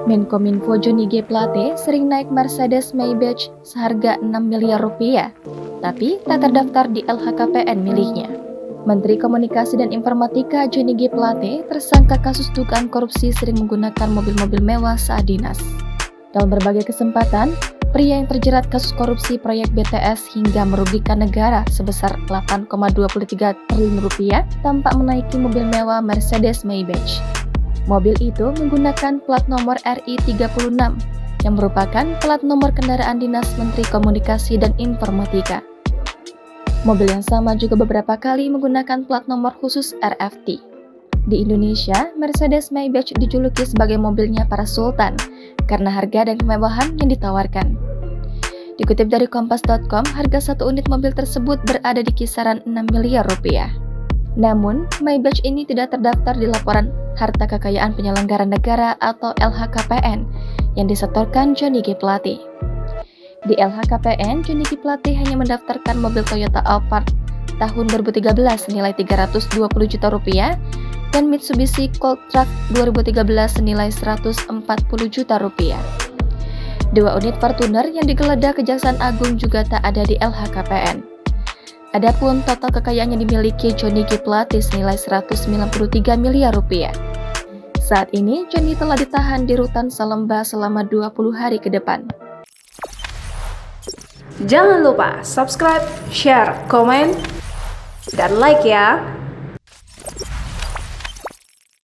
Menkominfo Johnny G. Plate sering naik Mercedes Maybach seharga 6 miliar rupiah, tapi tak terdaftar di LHKPN miliknya. Menteri Komunikasi dan Informatika Johnny G. Plate tersangka kasus dugaan korupsi sering menggunakan mobil-mobil mewah saat dinas. Dalam berbagai kesempatan, pria yang terjerat kasus korupsi proyek BTS hingga merugikan negara sebesar 8,23 triliun rupiah tampak menaiki mobil mewah Mercedes Maybach. Mobil itu menggunakan plat nomor RI36 yang merupakan plat nomor kendaraan dinas Menteri Komunikasi dan Informatika. Mobil yang sama juga beberapa kali menggunakan plat nomor khusus RFT. Di Indonesia, Mercedes Maybach dijuluki sebagai mobilnya para sultan karena harga dan kemewahan yang ditawarkan. Dikutip dari kompas.com, harga satu unit mobil tersebut berada di kisaran 6 miliar rupiah. Namun, Maybach ini tidak terdaftar di laporan harta kekayaan penyelenggara negara atau LHKPN yang disetorkan Johnny G. Plate. Di LHKPN, Johnny G. Plate hanya mendaftarkan mobil Toyota Alphard tahun 2013 senilai 320 juta rupiah dan Mitsubishi Colt Truck 2013 senilai 140 juta rupiah. Dua unit Fortuner yang digeledah Kejaksaan Agung juga tak ada di LHKPN. Adapun total kekayaan yang dimiliki Johnny G. Plate senilai 193 miliar rupiah. Saat ini, Johnny telah ditahan di Rutan Salemba selama 20 hari ke depan. Jangan lupa subscribe, share, komen, dan like ya!